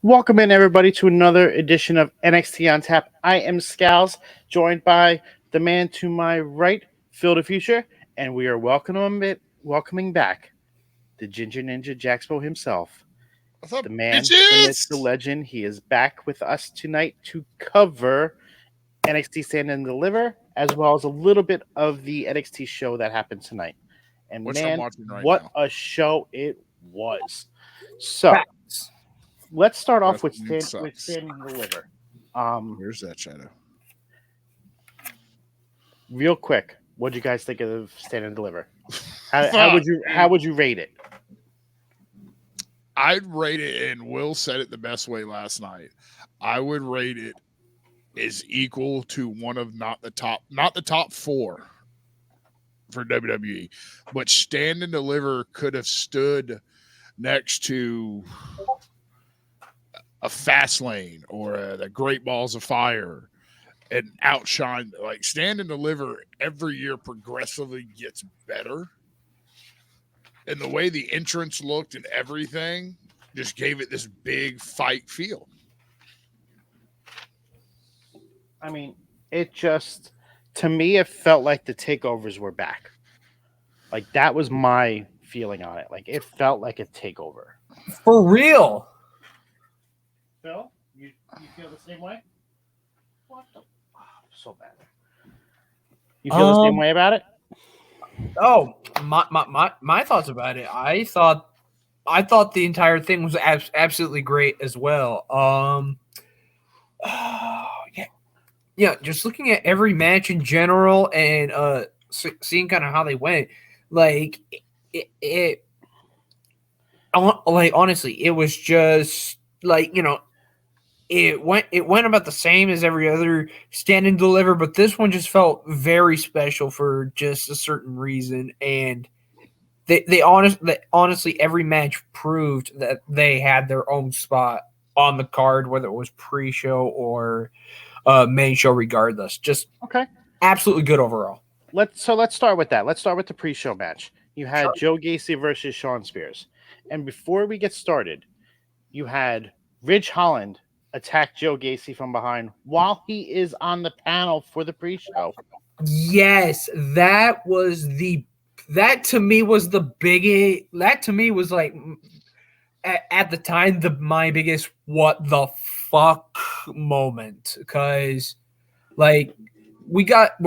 Welcome in, everybody, to another edition of NXT on Tap. I am Scalz, joined by the man to my right, Phil the Future, and we are welcoming back the Ginger Ninja Jaxpo himself, What's up, the man, the myth, the bitches? legend. He is back with us tonight to cover NXT Stand and Deliver, as well as a little bit of the NXT show that happened tonight. And Which I'm man, watching right what now. a show it was! So Facts. let's start off with Wrestling sucks. Stand and Deliver. Where's that shadow? Real quick, what do you guys think of Stand and Deliver? How Fuck, would you rate it? I'd rate it, and Will said it the best way last night. I would rate it is equal to one of not the top four for WWE, but Stand and Deliver could have stood next to a Fast Lane or the Great Balls of Fire and outshine. Like Stand and Deliver every year progressively gets better. And the way the entrance looked and everything just gave it this big fight feel. I mean, to me, it felt like the takeovers were back. Like that was my feeling on it. Like it felt like a takeover. For real. Phil, you feel the same way? What the? Oh, so bad. You feel the same way about it? Oh, my thoughts about it. I thought the entire thing was absolutely great as well. Yeah, yeah. Just looking at every match in general and seeing kind of how they went, like like honestly, it was just like it went about the same as every other stand and deliver, but this one just felt very special for just a certain reason. And honestly, every match proved that they had their own spot on the card, whether it was pre-show or main show. Regardless, just Okay. absolutely good overall. Let's start with that. Let's start with the pre-show match. You had Joe Gacy versus Shawn Spears, and before we get started, you had Ridge Holland attack Joe Gacy from behind while he is on the panel for the pre-show. Yes, that to me was the biggest. That to me was like at the time my biggest what the fuck moment, because like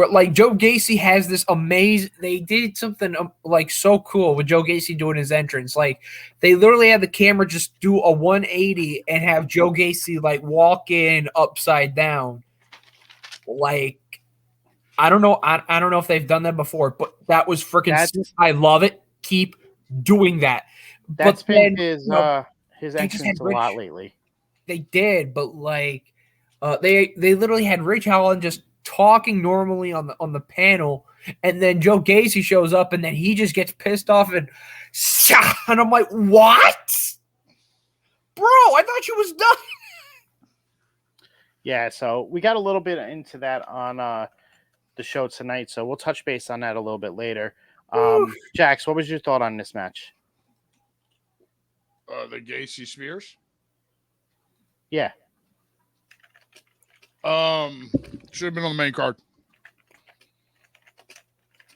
like Joe Gacy has this amazing. They did something like so cool with Joe Gacy doing his entrance. Like they literally had the camera just do a 180 and have Joe Gacy like walk in upside down. Like I don't know. I don't know if they've done that before, but that was freaking. I love it. Keep doing that. That's But been then his they just had entrance a lot lately. They did, but like they literally had Rich Holland just talking normally on the panel, and then Joe Gacy shows up, and then he just gets pissed off and I'm like, what, bro? I thought you was done. Yeah, so we got a little bit into that on the show tonight, so we'll touch base on that a little bit later. Jax, what was your thought on this match? The Gacy Spears. Yeah. Should have been on the main card.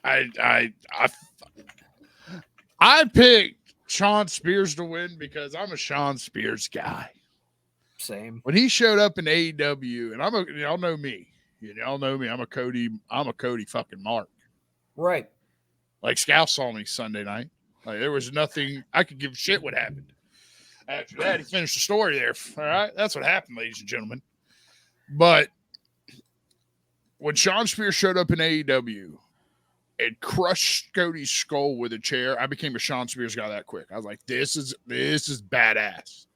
I picked Shawn Spears to win because I'm a Shawn Spears guy. Same. When he showed up in AEW, and y'all know me. Y'all know me. I'm a Cody fucking Mark. Right. Like Scalz saw me Sunday night. Like there was nothing I could give a shit what happened. After that, he finished the story there. All right. That's what happened, ladies and gentlemen. But when Shawn Spears showed up in AEW and crushed Cody's skull with a chair, I became a Shawn Spears guy that quick. I was like, this is badass.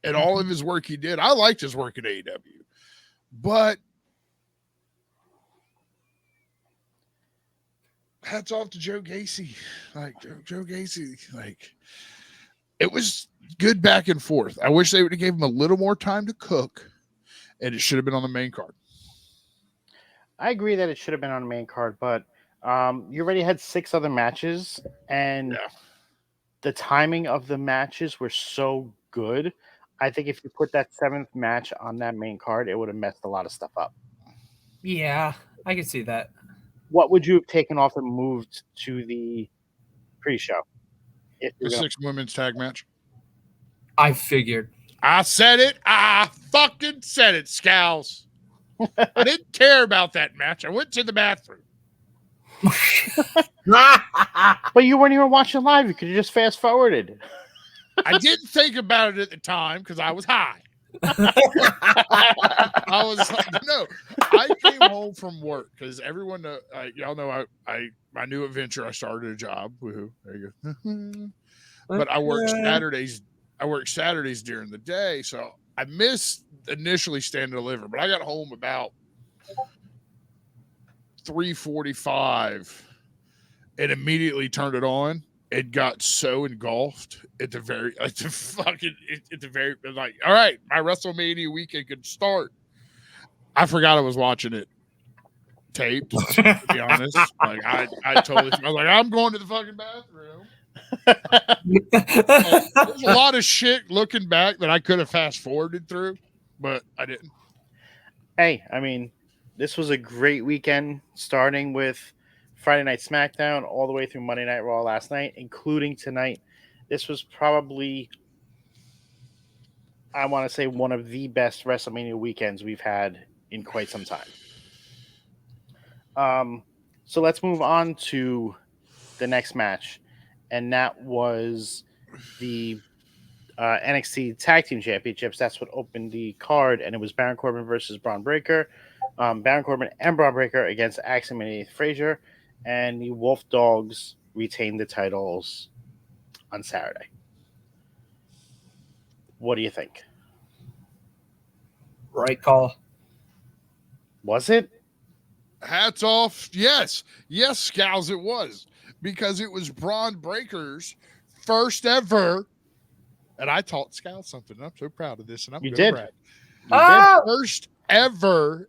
And all of his work he did, I liked his work at AEW. But hats off to Joe Gacy. Like Joe Gacy, like it was good back and forth. I wish they would have gave him a little more time to cook, and it should have been on the main card. I agree that it should have been on the main card, but you already had 6 other matches, and the timing of the matches were so good. I think if you put that 7th match on that main card, it would have messed a lot of stuff up. Yeah, I can see that. What would you have taken off and moved to the pre-show? If The you're gonna, 6 women's tag match. I figured. I said it. I fucking said it, Scalz. I didn't care about that match. I went to the bathroom. but you weren't even watching live. You could have just fast forwarded. I didn't think about it at the time because I was high. I was like, no. I came home from work because everyone, y'all know, my new adventure. I started a job. Woohoo! There you go. But I work Saturdays. I work Saturdays during the day, so I missed initially Stand and Deliver. But I got home about 3:45 and immediately turned it on. It got so engulfed at the very, like the fucking, at the very, like, all right, my WrestleMania weekend could start. I forgot I was watching it taped, to be honest. Like, I totally, I was like, I'm going to the fucking bathroom. There's a lot of shit looking back that I could have fast forwarded through, but I didn't. Hey, I mean, this was a great weekend, starting with Friday Night SmackDown all the way through Monday Night Raw last night, including tonight. This was probably, I want to say, one of the best WrestleMania weekends we've had in quite some time. So let's move on to the next match, and that was the NXT Tag Team Championships. That's what opened the card, and it was Baron Corbin versus Braun Breaker. Baron Corbin and Braun Breaker against Axiom and Heath Frazier, and the Wolf Dogs retained the titles on Saturday. What do you think? Right call. Was it? Hats off. Yes, Scalz, it was. Because it was Braun Breaker's first ever, and I taught Scalz something. I'm so proud of this, and I'm You going to did. brag. First ever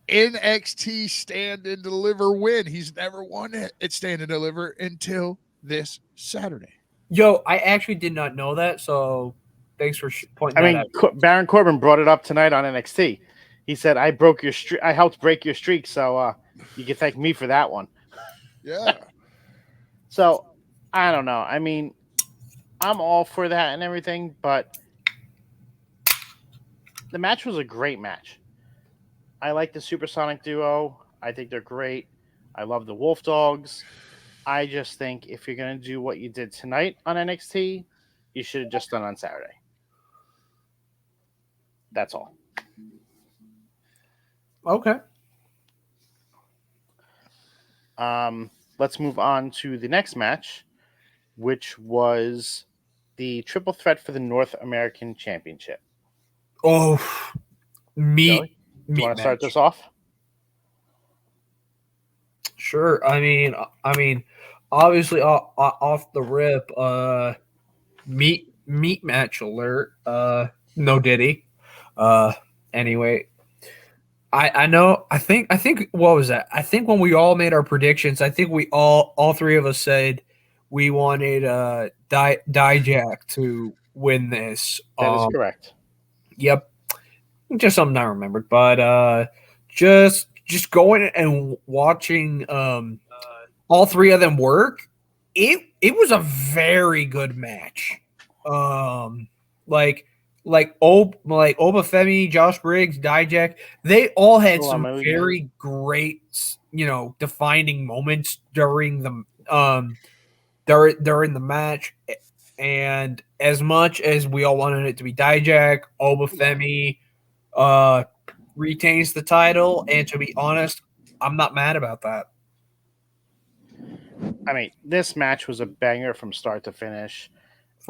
NXT Stand and Deliver win. He's never won it at Stand and Deliver until this Saturday. Yo, I actually did not know that, so thanks for pointing that out. Baron Corbin brought it up tonight on NXT. He said, "I broke your streak. I helped break your streak, so you can thank me for that one." Yeah. So I don't know. I mean, I'm all for that and everything, but the match was a great match. I like the Supersonic duo. I think they're great. I love the Wolf Dogs. I just think if you're going to do what you did tonight on NXT, you should have just done on Saturday. That's all. Okay. Let's move on to the next match, which was the triple threat for the North American Championship. Oh, Do you want to start this off? Sure. I mean, obviously off the rip, meat match alert. No Diddy. Anyway, I know. I think what was that? I think when we all made our predictions, I think we all three of us said we wanted Dijak to win this. That is correct. Yep. Just something I remembered, but just going and watching all three of them work, it was a very good match. Like Obafemi, Josh Briggs, Dijak, they all had some very great, defining moments during the match. And as much as we all wanted it to be Dijak, Obafemi retains the title, and to be honest, I'm not mad about that. I mean, this match was a banger from start to finish.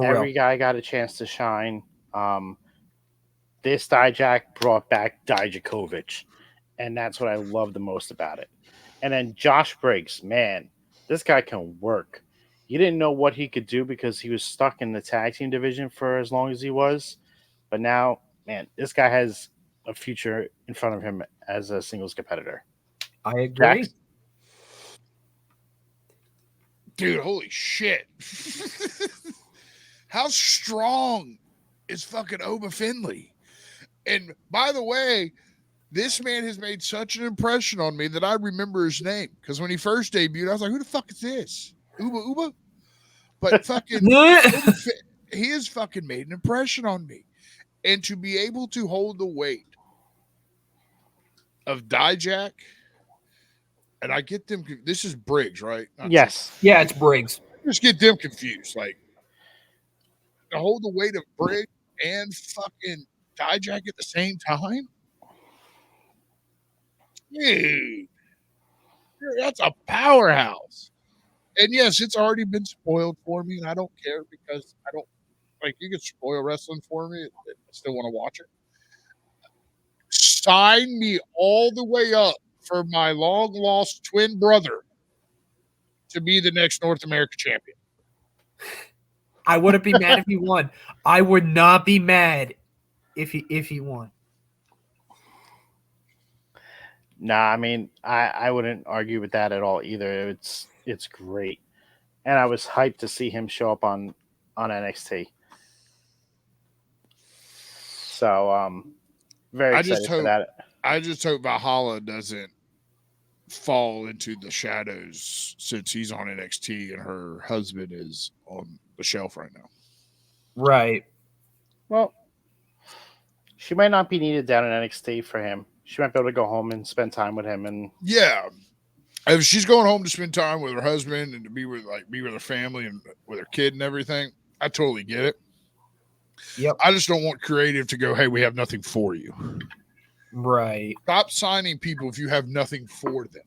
Every guy got a chance to shine. This Dijak brought back Dijakovic, and that's what I love the most about it. And then Josh Briggs, man, this guy can work. You didn't know what he could do because he was stuck in the tag team division for as long as he was. But now, man, this guy has a future in front of him as a singles competitor. I agree. Jax? Dude, holy shit. How strong is fucking Oba Finley. And by the way, this man has made such an impression on me that I remember his name. Because when he first debuted, I was like, who the fuck is this? Uba? But fucking he has fucking made an impression on me. And to be able to hold the weight of Dijak, and I get them. This is Briggs, right? Yes. Yeah, it's Briggs. Just get them confused. Like, to hold the weight of Briggs and fucking Dijak at the same time? Dude, that's a powerhouse. And yes, it's already been spoiled for me, and I don't care because I don't like you can spoil wrestling for me. I still want to watch it. Sign me all the way up for my long lost twin brother to be the next North American champion. I wouldn't be mad if he won. I would not be mad if he won. Nah, I mean, I wouldn't argue with that at all either. It's great, and I was hyped to see him show up on NXT. So very excited for that. I just hope Valhalla doesn't fall into the shadows since he's on NXT and her husband is on the shelf right now. Right. Well, she might not be needed down in NXT for him. She might be able to go home and spend time with him. And yeah, if she's going home to spend time with her husband and to be with her family and with her kid and everything, I totally get it. Yep. I just don't want creative to go, hey, we have nothing for you. Right. Stop signing people if you have nothing for them.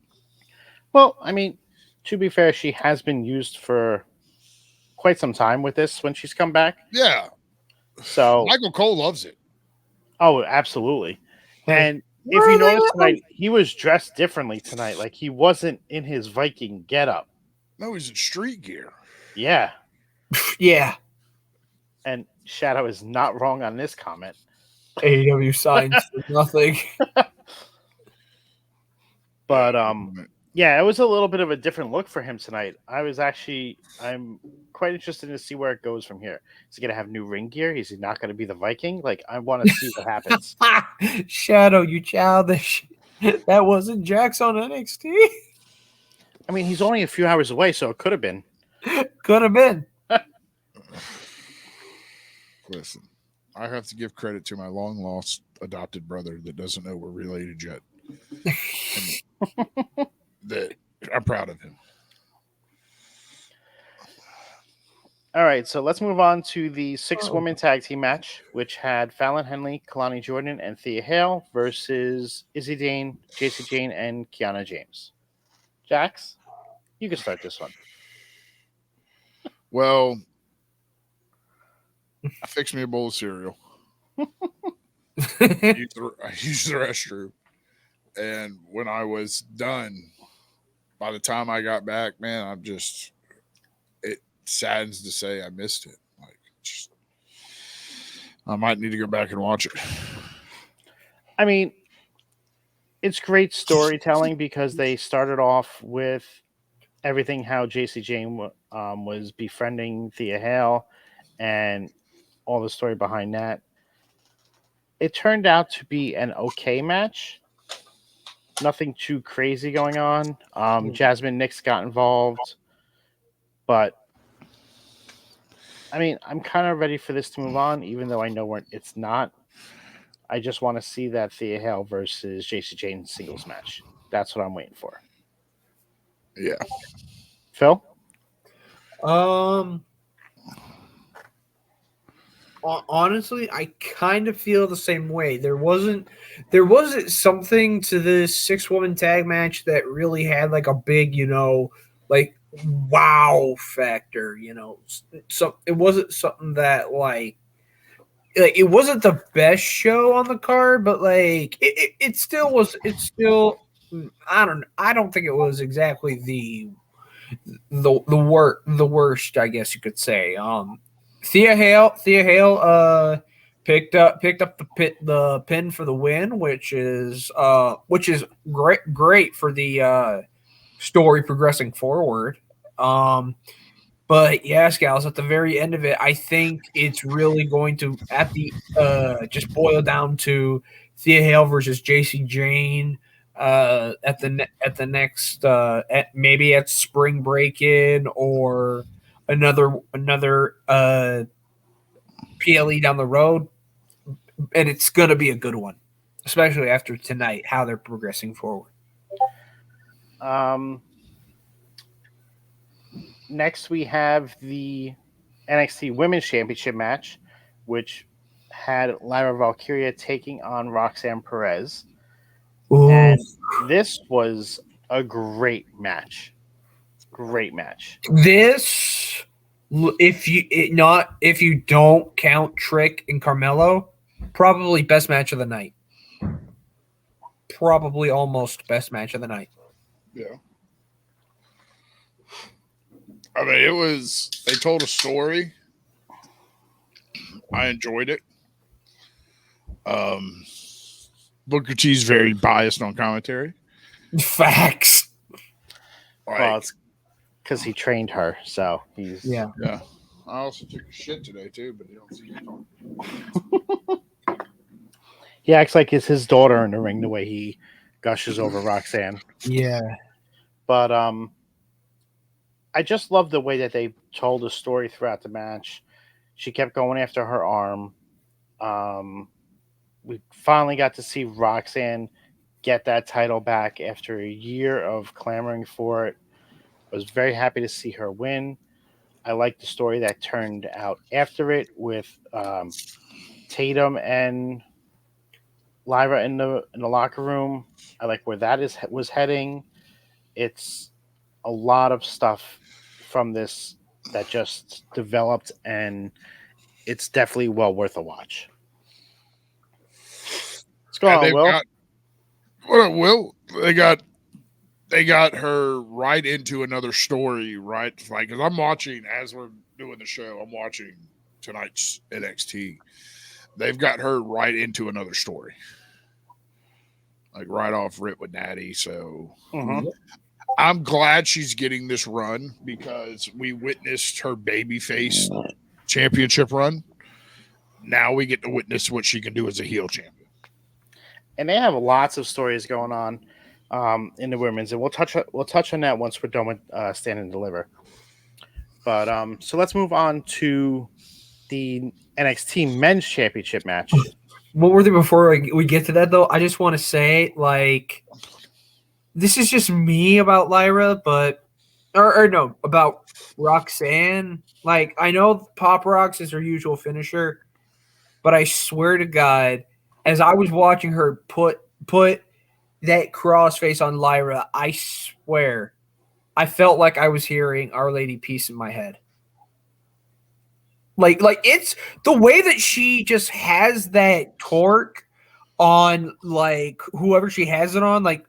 Well, I mean, to be fair, she has been used for quite some time with this when she's come back. Yeah. So Michael Cole loves it. Oh, absolutely. And if you notice tonight, he was dressed differently tonight. Like he wasn't in his Viking getup. No, he's in street gear. Yeah. Yeah. And Shadow is not wrong on this comment. AEW signs for nothing. But yeah, it was a little bit of a different look for him tonight. I'm quite interested to see where it goes from here. Is he going to have new ring gear? Is he not going to be the Viking? Like, I want to see what happens. Shadow, you childish. That wasn't Jax on NXT. I mean, he's only a few hours away, so it could have been. Could have been. Listen, I have to give credit to my long lost adopted brother that doesn't know we're related yet. That I'm proud of him. All right, so let's move on to the 6-woman tag team match, which had Fallon Henley, Kalani Jordan, and Thea Hale versus Izzy Dane, JC Jane, and Kiana James. Jax, you can start this one. Well, I fixed me a bowl of cereal. I used the restroom. And when I was done, by the time I got back, man, it saddens to say I missed it. I might need to go back and watch it. I mean, it's great storytelling because they started off with everything how JC Jane was befriending Thea Hale and all the story behind that. It turned out to be an okay match. Nothing too crazy going on. Jasmine Nix got involved. But, I mean, I'm kind of ready for this to move on, even though I know it's not. I just want to see that Thea Hale versus JC Jane singles match. That's what I'm waiting for. Yeah. Phil? Honestly, I kind of feel the same way. There wasn't something to this 6-woman tag match that really had like a big, like wow factor, So it wasn't something that like it wasn't the best show on the card, but like it still was. It's still I don't think it was exactly the worst, I guess you could say. Thea Hale picked up the pin for the win, which is great for the story progressing forward. But yeah, Scalz, at the very end of it, I think it's really going to just boil down to Thea Hale versus JC Jane at the next maybe at spring break in or another PLE down the road, and it's gonna be a good one, especially after tonight how they're progressing forward. Next, we have the NXT Women's Championship match, which had Lyra Valkyria taking on Roxanne Perez. Ooh. And this was a great match. Great match. This, if you don't count Trick and Carmelo, probably best match of the night. Probably almost best match of the night. Yeah. I mean, they told a story. I enjoyed it. Booker T's very biased on commentary. Facts. Well, it's because he trained her, so he's yeah. I also took a shit today too, but you don't see me talking. He acts like it's his daughter in the ring the way he gushes over Roxanne. Yeah. But I just love the way that they told the story throughout the match. She kept going after her arm. We finally got to see Roxanne get that title back after a year of clamoring for it. I was very happy to see her win. I like the story that turned out after it with Tatum and Lyra in the locker room. I like where that was heading. It's a lot of stuff from this that just developed, and it's definitely well worth a watch. What's going on, Will? Will? They got her right into another story, right? Like, because I'm watching as we're doing the show, I'm watching tonight's NXT. They've got her right into another story, like right off rip with Natty. So I'm glad she's getting this run because we witnessed her babyface championship run. Now we get to witness what she can do as a heel champion. And they have lots of stories going on in the women's, and we'll touch on that once we're done with Stand and Deliver. But so let's move on to the NXT Men's Championship match. One more thing before we get to that, though, I just want to say, like, this is just me about Lyra, but no, about Roxanne. Like, I know Pop Rocks is her usual finisher, but I swear to God, as I was watching her put that crossface on Lyra, I swear, I felt like I was hearing Our Lady Peace in my head. Like it's the way that she just has that torque on like whoever she has it on, like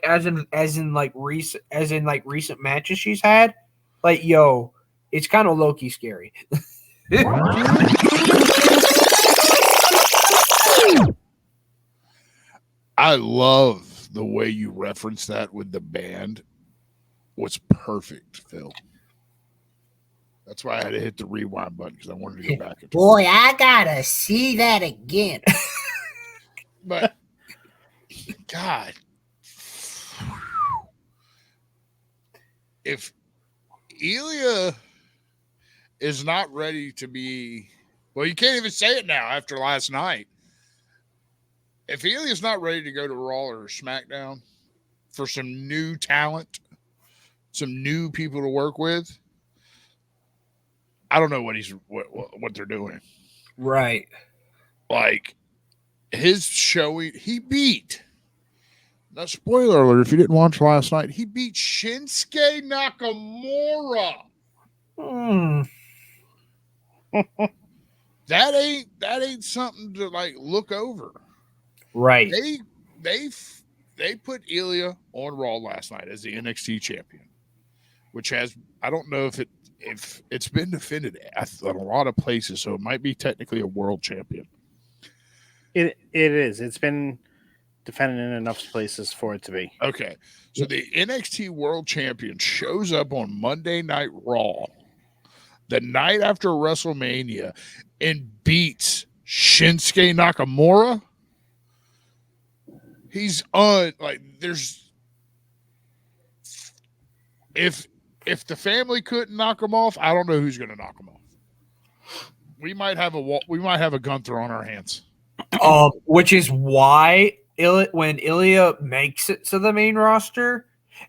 as in recent matches she's had. Like, yo, it's kind of low-key scary. I love the way you reference that with the band. Was perfect, Phil. That's why I had to hit the rewind button because I wanted to go back. Boy, I gotta see that again. But God, if Ilya is not ready to be, well, you can't even say it now after last night. If Ilya's not ready to go to Raw or SmackDown for some new talent, some new people to work with, I don't know what they're doing. Right. Like his showing, he beat. Now, spoiler alert, if you didn't watch last night, he beat Shinsuke Nakamura. That ain't something to like look over. Right. They put Ilya on Raw last night as the NXT champion, which has, I don't know if it's been defended at a lot of places, so it might be technically a world champion. It is. It's been defended in enough places for it to be. Okay. So the NXT World Champion shows up on Monday Night Raw, the night after WrestleMania, and beats Shinsuke Nakamura. He's there's if the family couldn't knock him off, I don't know who's going to knock him off. We might have a Gunther on our hands. Which is why when Ilya makes it to the main roster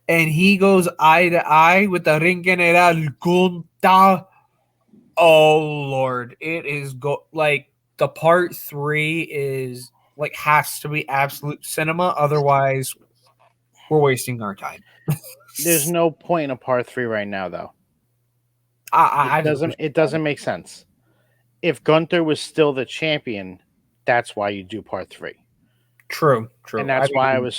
and he goes eye to eye with the Ring General Gunther, oh Lord, it is the part 3 is has to be absolute cinema. Otherwise, we're wasting our time. There's no point in a part 3 right now, though. It doesn't make sense. If Gunther was still the champion, that's why you do part 3. True. And that's why I was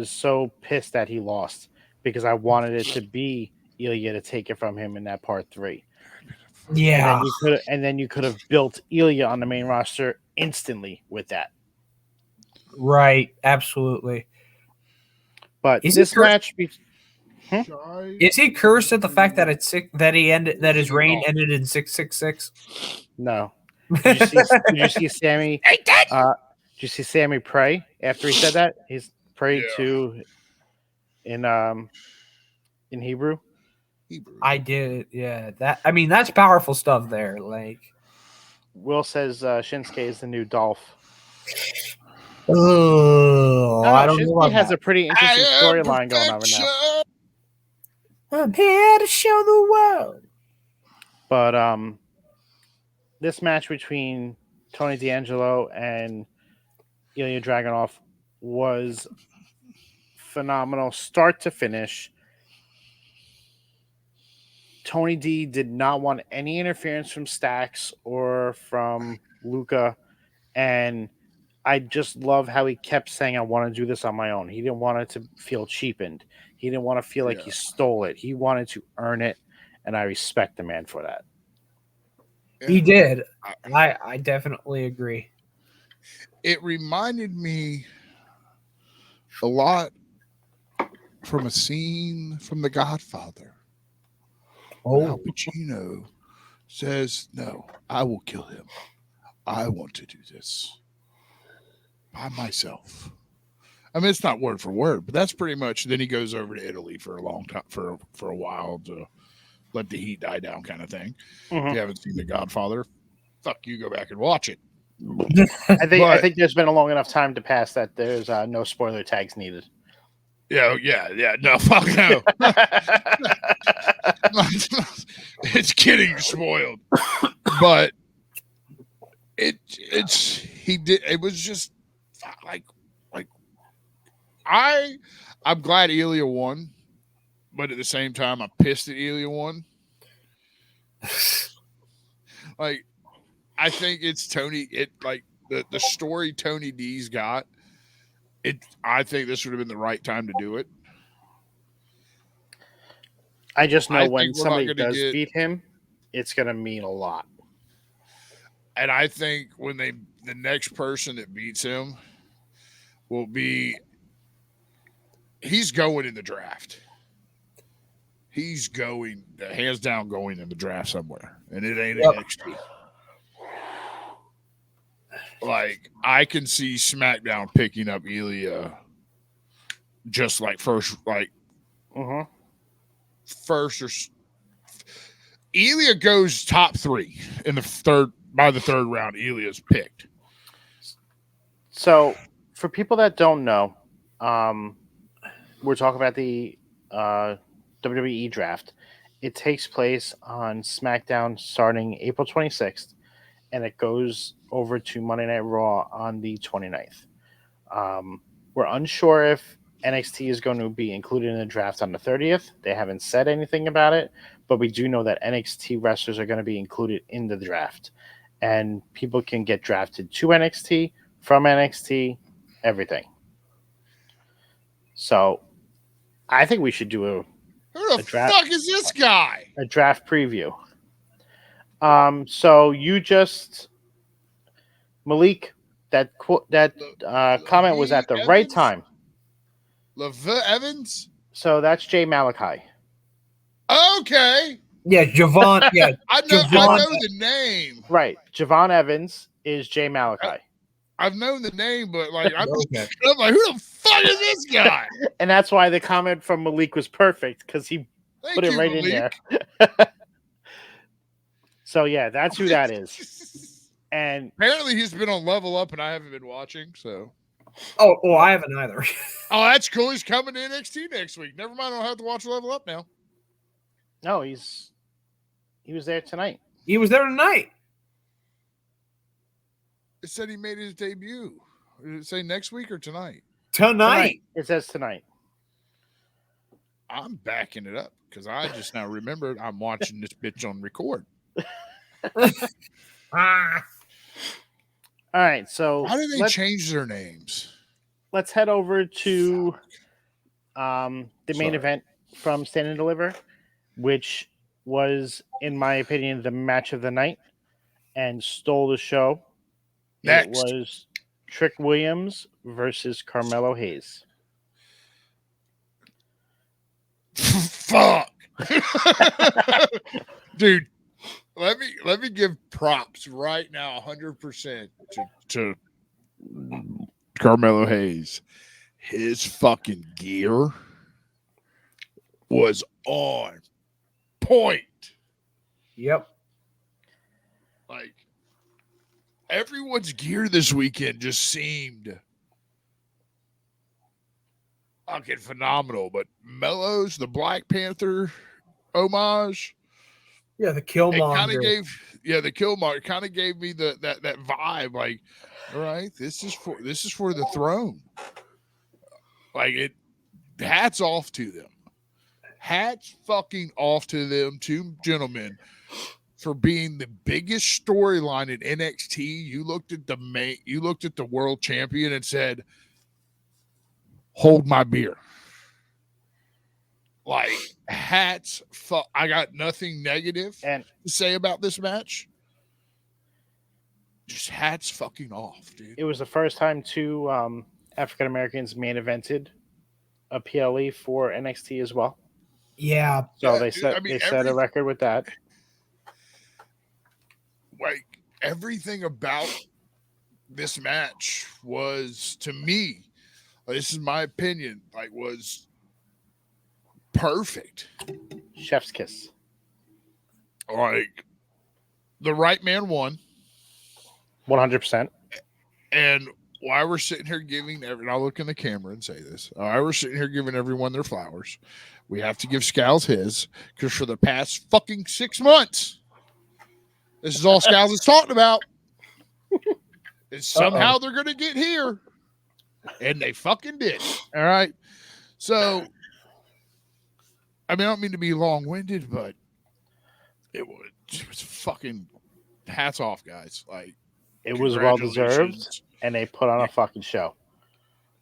so pissed that he lost, because I wanted it to be Ilya to take it from him in that part 3. Yeah. And then you could have built Ilya on the main roster instantly with that. Right. Absolutely. But this match, is he cursed at the fact that that his reign ended in 666? No. Did you see Sammy? Did you see Sammy pray after he said that? He's prayed to in Hebrew. I did, yeah. That's powerful stuff there. Will says Shinsuke is the new Dolph. Oh, I don't know. Shinsuke has a pretty interesting storyline going on right now. I'm here to show the world. But this match between Tony D'Angelo and Ilya Dragunov was phenomenal, start to finish. Tony D did not want any interference from Stax or from Luca, and I just love how he kept saying, I want to do this on my own. He didn't want it to feel cheapened. He didn't want to feel like he stole it. He wanted to earn it, and I respect the man for that. He did. I definitely agree. It reminded me a lot from a scene from The Godfather. Al Pacino says, no, I will kill him. I want to do this by myself. I mean, it's not word for word, but that's pretty much. Then he goes over to Italy for a long time, for a while, to let the heat die down, kind of thing. Mm-hmm. If you haven't seen The Godfather, fuck you, go back and watch it. I think there's been a long enough time to pass that there's no spoiler tags needed. Yeah. No, fuck no. It's getting spoiled, but it was just like I'm glad Ilya won, but at the same time I'm pissed that Ilya won. I think it's Tony. The story Tony D's got. I think this would have been the right time to do it. I just know when somebody does beat him, it's going to mean a lot. And I think when the next person that beats him will be, he's going in the draft. He's going, hands down, going in the draft somewhere. And it ain't NXT. I can see SmackDown picking up Ilya just first or Ilya goes top 3 in the third. By the third round, Ilya's picked. So, for people that don't know, we're talking about the WWE draft. It takes place on SmackDown starting April 26th, and it goes over to Monday Night Raw on the 29th. We're unsure if NXT is going to be included in the draft on the 30th. They haven't said anything about it, but we do know that NXT wrestlers are going to be included in the draft. And people can get drafted to NXT, from NXT, everything. So, I think we should do who the fuck is this guy? A draft preview. So you just, Malik, that comment was at the right time. LeVer Evans? So that's Jay Malachi. Okay. Yeah, Javon. Yeah, I know the name. Right. Javon Evans is Jay Malachi. I've known the name, but like I'm Okay. like, who the fuck is this guy? And that's why the comment from Malik was perfect, because he put it right in there. So yeah, that's who that is. And apparently he's been on Level Up, and I haven't been watching. So, oh, I haven't either. Oh, that's cool. He's coming to NXT next week. Never mind. I don't have to watch Level Up now. no, he was there tonight. He was there tonight. It said he made his debut. Did it say next week or tonight? Tonight. It says tonight. I'm backing it up because I just now remembered I'm watching this bitch on record. Ah. All right, so why did they change their names? Let's head over to the main event from Stand and Deliver, which was, in my opinion, the match of the night and stole the show. Next. It was Trick Williams versus Carmelo Hayes. Fuck. Dude, let me give props right now 100% to Carmelo Hayes. His fucking gear was on point. Yep. Like, everyone's gear this weekend just seemed fucking phenomenal. But Melo's, the Black Panther homage. Yeah, the Killmonger. It kind of gave, the Killmonger kind of gave me that vibe. Like, all right, this is for the throne. Like, it. Hats off to them. Hats fucking off to them, two gentlemen, for being the biggest storyline in NXT. You looked at the world champion and said, "Hold my beer." Like, hats. I got nothing negative to say about this match. Just hats fucking off, dude. It was the first time two African Americans main evented a PLE for NXT as well. Yeah. So they set a record with that. Like, everything about this match was, to me, this is my opinion, like, was perfect. Chef's kiss. Like, the right man won. 100%. And why we're sitting here giving and I'll look in the camera and say this. Why we're sitting here giving everyone their flowers. We have to give Scalz his, because for the past fucking 6 months, this is all Scalz is talking about. And somehow they're going to get here. And they fucking did. All right. So, I mean, I don't mean to be long-winded, but it was fucking hats off, guys. Like, it was well-deserved, and they put on a fucking show.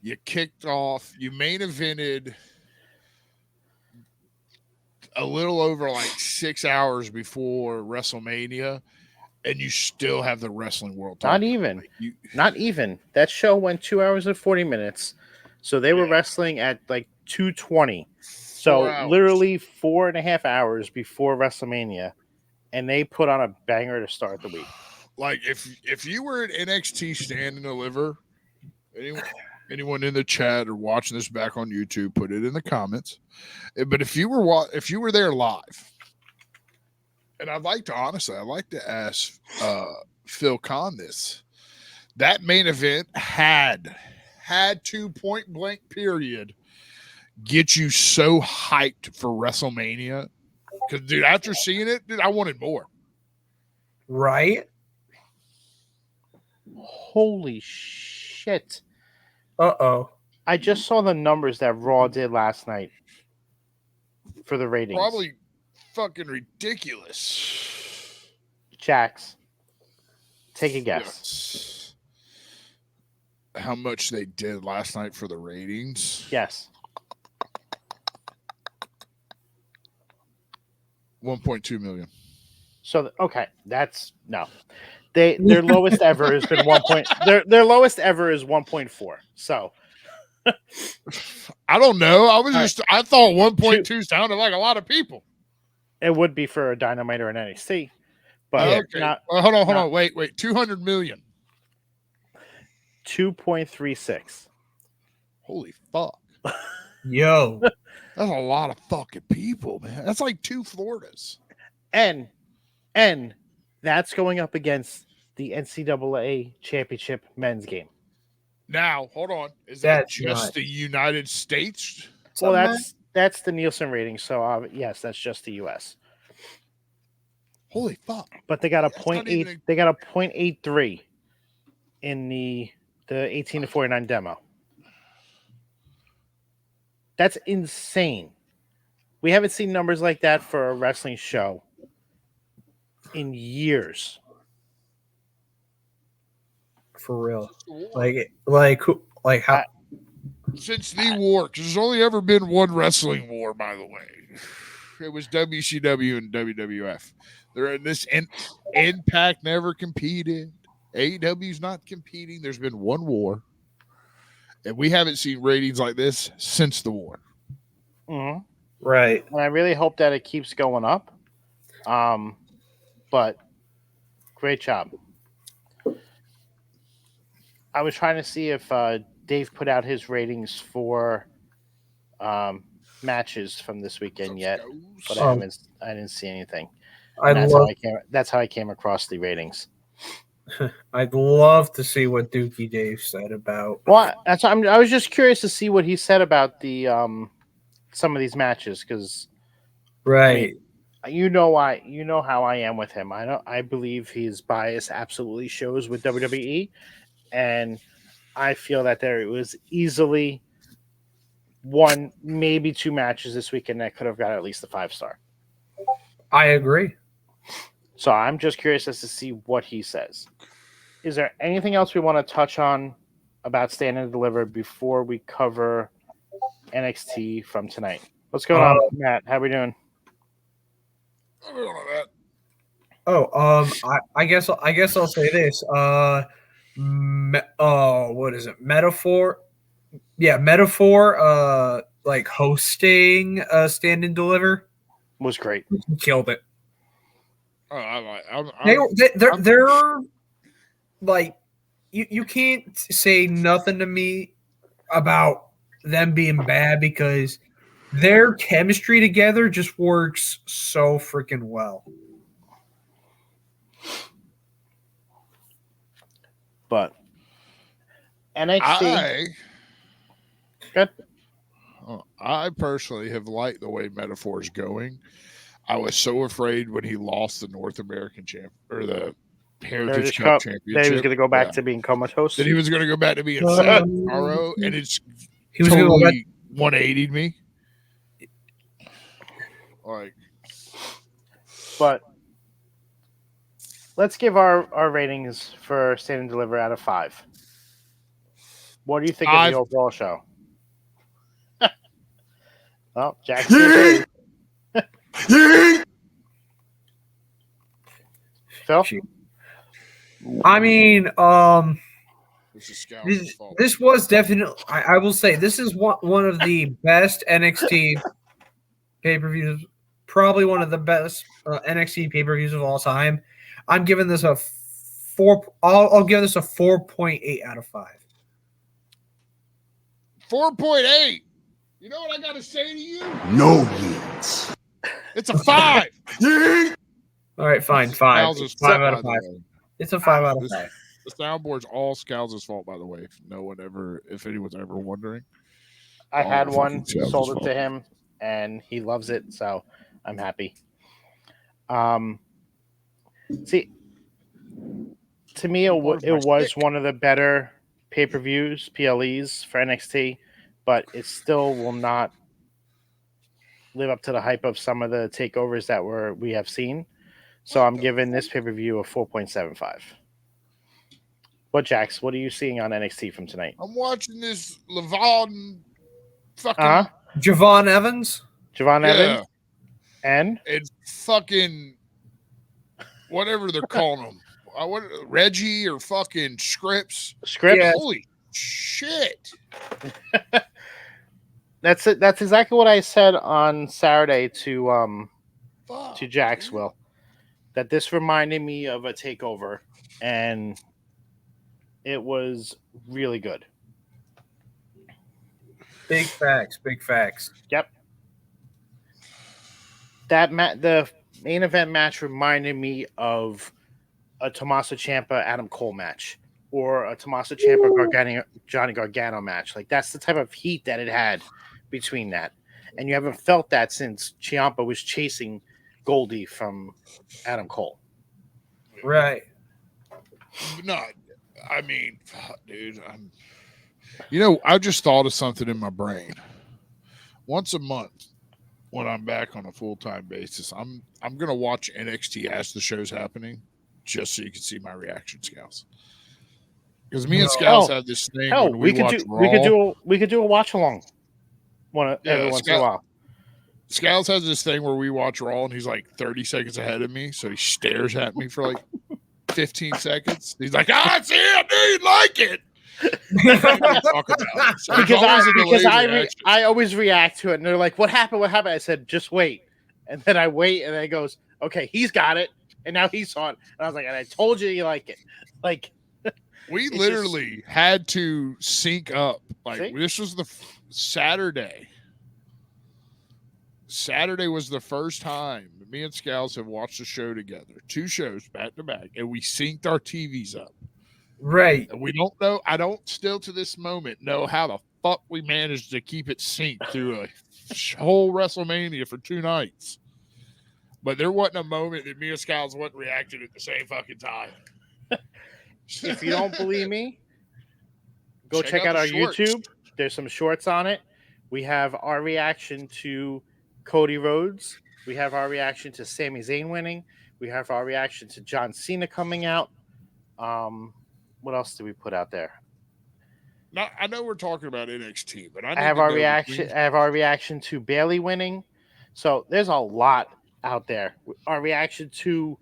You kicked off. You main evented a little over like 6 hours before WrestleMania, and you still have the wrestling world. Not even. Not even. That show went 2 hours and 40 minutes. So they were wrestling at like 2:20. So literally 4.5 hours before WrestleMania, and they put on a banger to start the week. Like, if you were at NXT Stand and Deliver, anyone in the chat or watching this back on YouTube, put it in the comments. But if you were there live, and I'd like to ask Phil Kahn this. That main event had to, point blank period, get you so hyped for WrestleMania. Because, dude, after seeing it, dude, I wanted more. Right? Holy shit. Uh-oh. I just saw the numbers that Raw did last night for the ratings. Probably fucking ridiculous. Jax, take a guess. Yes. How much they did last night for the ratings? Yes. 1.2 million. So, okay, that's no. Their lowest ever has been 1 point. Their lowest ever is 1.4. So I don't know. I thought 1.2 Two- sounded like a lot of people. it would be for a Dynamite or an NXT, but Okay. not Well, hold not- on. Wait. 200 million. 2.36. Holy fuck. Yo, That's a lot of fucking people, man. That's like 2 Floridas. And that's going up against the NCAA championship men's game. Now, hold on. Is that That's just not- the United States? Well, that's the Nielsen rating. So yes, that's just the U.S. Holy fuck. But they got a That's not 0.8. even They got a 0.83 in the 18 to 49 demo. That's insane. We haven't seen numbers like that for a wrestling show in years. for real. Like how? Since the war, because there's only ever been one wrestling war, by the way. It was WCW and WWF. They're in this Impact never competed. AEW's not competing. There's been one war. And we haven't seen ratings like this since the war. Mm-hmm. Right. And I really hope that it keeps going up. But great job. I was trying to see if Dave put out his ratings for matches from this weekend yet, but I didn't see anything. That's how I came across the ratings. I'd love to see what Dookie Dave said about. Well, I was just curious to see what he said about the some of these matches because, Right. you know how I am with him. I believe his bias absolutely shows with WWE, and I feel that there was easily one, maybe 2 matches this weekend that could have got at least a 5-star. I agree. So I'm just curious as to see what he says. Is there anything else we want to touch on about Stand and Deliver before we cover NXT from tonight? What's going on, Matt? How we doing? I guess I'll say this. What is it? Metaphor. Yeah, Metaphor. Like hosting Stand and Deliver Was great. killed it. Oh, They're like you can't say nothing to me about them being bad because their chemistry together just works so freaking well. But NXT. Good. I personally have liked the way Metaphor is going. I was so afraid when he lost the North American champ or the Heritage Cup championship that he was going to go back to being comatose. That he was going to go back to being sad tomorrow, and he was totally 180'd me. Like, but let's give our ratings for Stand and Deliver out of 5. What do you think of the overall show? Oh, Jackson. Phil? I mean, this is Scalz's fault. This was definitely, I will say, this is one of the best NXT pay-per-views, probably one of the best NXT pay-per-views of all time. I'm giving this a 4. I'll give this a 4.8 out of 5. 4.8. You know what I got to say to you? No years. It's a 5. All right, fine. 5. 5 out of 5. It's a 5 out of 5. The soundboard's all Scalz's fault, by the way. If anyone's ever wondering. I had one, sold it to him, and he loves it, so I'm happy. See, to me, it was one of the better pay-per-views, PLEs for NXT, but it still will not live up to the hype of some of the takeovers that we have seen. So I'm giving this pay-per-view a 4.75. What, Jax? What are you seeing on NXT from tonight? I'm watching this Levon fucking Javon Evans. Evans? And it's fucking whatever they're calling him. what Reggie or fucking Scripps. Scripts. Yeah. Holy shit. That's it. That's exactly what I said on Saturday to Fuck, Jax. dude. Will, that this reminded me of a takeover, and it was really good. Big facts. Big facts. Yep. The main event match reminded me of a Tommaso Ciampa Adam Cole match, or a Tommaso Ciampa Johnny Gargano match. Like, that's the type of heat that it had between that, and you haven't felt that since Ciampa was chasing Goldie from Adam Cole. Right. No, I mean, fuck, dude. I just thought of something in my brain. Once a month, when I'm back on a full-time basis, I'm gonna watch NXT as the show's happening, just so you can see my reaction, Scalz. Because me and Scalz have this thing Hell, when we watch Raw. we could do a watch along every once in a while. Scalz has this thing where we watch Raw and he's like 30 seconds ahead of me, so he stares at me for like 15 seconds. He's like, "I see it, dude, like it." Talk about it. So because I always react to it, and they're like, "What happened? What happened?" I said, "Just wait," and then I wait, and then it goes, "Okay, he's got it," and now he saw it, and I was like, "And I told you like it." Like, we literally had to sync up. Like, see? this was the Saturday. Saturday was the first time me and Scalz have watched a show together, 2 shows back to back, and we synced our TVs up. Right. And we don't know. I don't still to this moment know how the fuck we managed to keep it synced through a whole WrestleMania for 2 nights. But there wasn't a moment that me and Scalz wasn't reacting at the same fucking time. If you don't believe me, go check out the our shorts. YouTube. There's some shorts on it. We have our reaction to Cody Rhodes. We have our reaction to Sami Zayn winning. We have our reaction to John Cena coming out. What else did we put out there? Now, I know we're talking about NXT, but I have our reaction. I have our reaction to Bayley winning. So there's a lot out there. Our reaction to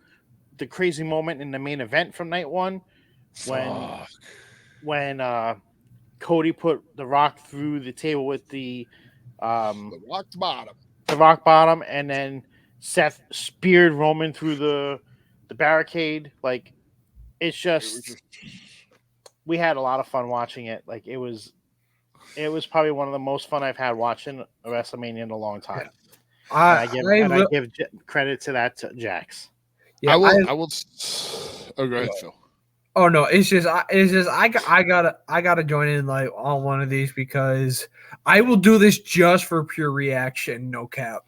the crazy moment in the main event from night 1, when Cody put The Rock through the table with the rock bottom. The rock bottom, and then Seth speared Roman through the barricade. Like, it's just we had a lot of fun watching it. Like, it was probably one of the most fun I've had watching a WrestleMania in a long time. I give credit to that to Jax. Yeah, I will. Oh, go ahead, Phil. Oh no, it's just I gotta join in like on one of these because I will do this just for pure reaction, no cap.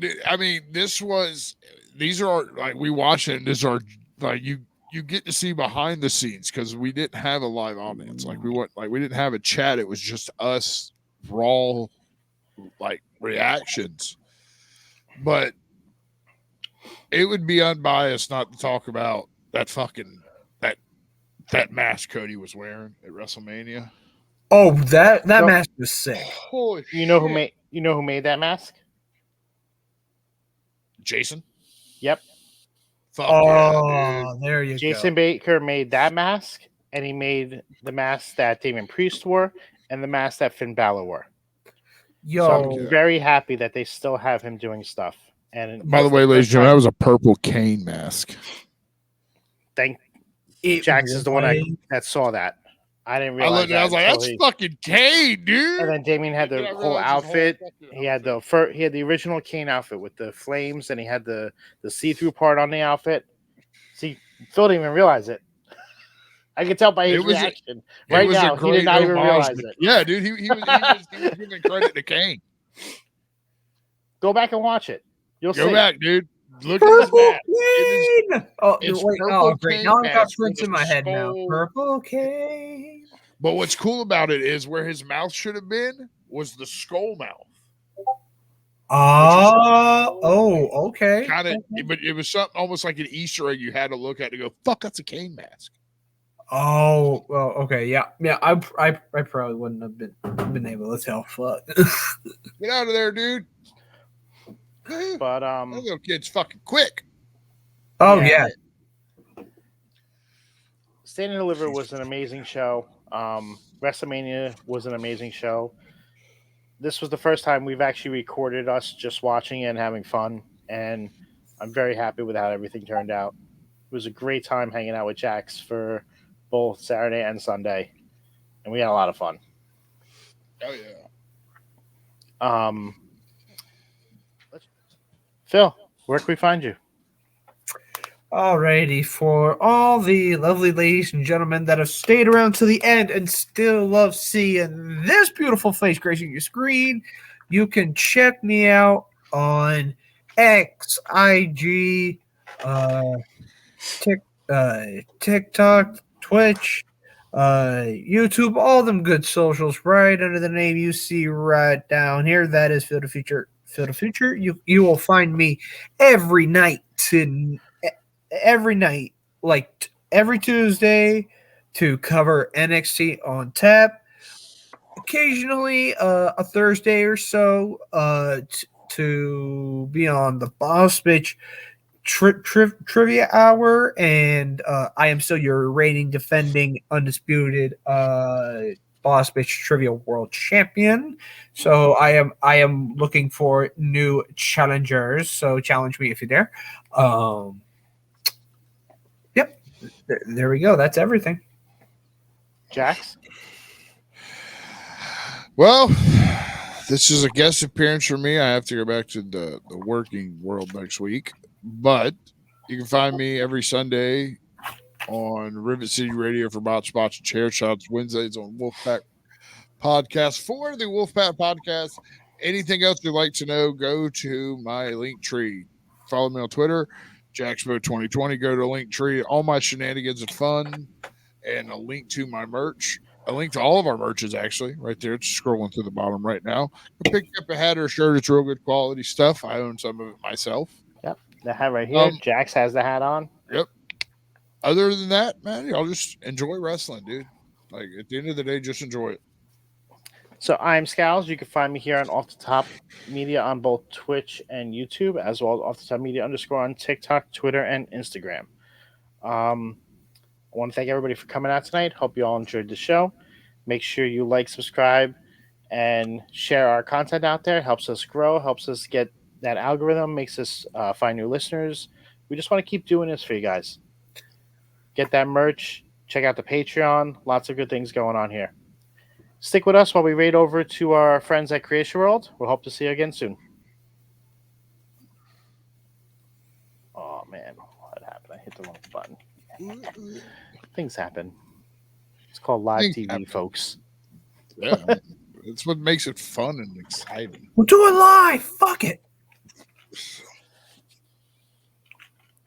Dude, I mean, these are like, we watch it, and these are like you get to see behind the scenes, because we didn't have a live audience. Like, we didn't have a chat. It was just us raw like reactions. But it would be unbiased not to talk about that fucking that mask Cody was wearing at WrestleMania. Oh, that mask was sick. Holy You know shit. who made that mask? Jason? Yep. Fuck yeah, dude. There you go. Jason Baker made that mask, and he made the mask that Damian Priest wore and the mask that Finn Balor wore. Yo, So I'm very happy that they still have him doing stuff. And By the way, ladies and gentlemen, that was a purple Kane mask. Jax is the one that saw that. I didn't realize. I was like, that's fucking Kane, dude. And then Damien had the whole outfit. He had the original Kane outfit with the flames, and he had the see-through part on the outfit. See, Phil didn't even realize it. I could tell by his reaction. Right now, he did not even realize it. Yeah, dude, he was giving credit to Kane. Go back and watch it. You'll see. Go back, dude. Look at this mask. Great. Now I've got prints in my head now. Purple Kane. But what's cool about it is where his mouth should have been was the skull mouth. Okay. Kind of, but it was something almost like an Easter egg you had to look at to go, fuck, that's a Kane mask. Oh, well, okay, yeah. I probably wouldn't have been able to tell. Fuck. Get out of there, dude. But that little kid's fucking quick. Oh yeah. Stand and Deliver was an amazing show. WrestleMania was an amazing show. This was the first time we've actually recorded us just watching it and having fun, and I'm very happy with how everything turned out. It was a great time hanging out with Jax for both Saturday and Sunday, and we had a lot of fun. Oh yeah. Phil, where can we find you? Alrighty, for all the lovely ladies and gentlemen that have stayed around to the end and still love seeing this beautiful face gracing your screen, you can check me out on X, IG, TikTok, Twitch, YouTube, all them good socials right under the name you see right down here. That is Field of Future. Field of Future. You will find me every night like every Tuesday to cover NXT on tap. Occasionally, a Thursday or so, to be on the Boss Bitch trivia hour, and I am still your reigning, defending, undisputed Boss Bitch Trivia World Champion. So I am looking for new challengers. So challenge me if you're there. Yep, there we go. That's everything. Jax? Well, this is a guest appearance for me. I have to go back to the working world next week, but you can find me every Sunday on Rivet City Radio for Bot Spots and Chair Shots. Wednesdays on Wolfpack Podcast for the Wolfpack Podcast. Anything else you'd like to know, go to my link tree. Follow me on Twitter, Jaxpo2020. Go to link tree. All my shenanigans and fun, and a link to my merch. A link to all of our merches, actually, right there. It's scrolling to the bottom right now. Go pick up a hat or a shirt. It's real good quality stuff. I own some of it myself. Yep, the hat right here. Jax has the hat on. Yep. Other than that, man, y'all just enjoy wrestling, dude. Like, at the end of the day, just enjoy it. So I'm Scalz. You can find me here on Off the Top Media on both Twitch and YouTube, as well as Off the Top Media _ on TikTok, Twitter, and Instagram. I want to thank everybody for coming out tonight. Hope you all enjoyed the show. Make sure you like, subscribe, and share our content out there. It helps us grow, helps us get that algorithm, makes us find new listeners. We just want to keep doing this for you guys. Get that merch. Check out the Patreon. Lots of good things going on here. Stick with us while we raid over to our friends at Creation World. We'll hope to see you again soon. Oh, man. What happened? I hit the wrong button. Things happen. It's called live TV, folks. Yeah. It's what makes it fun and exciting. We'll do it live. Fuck it.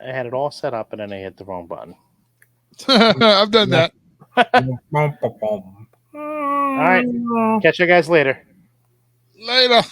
I had it all set up, and then I hit the wrong button. I've done that. All right. Catch you guys later. Later.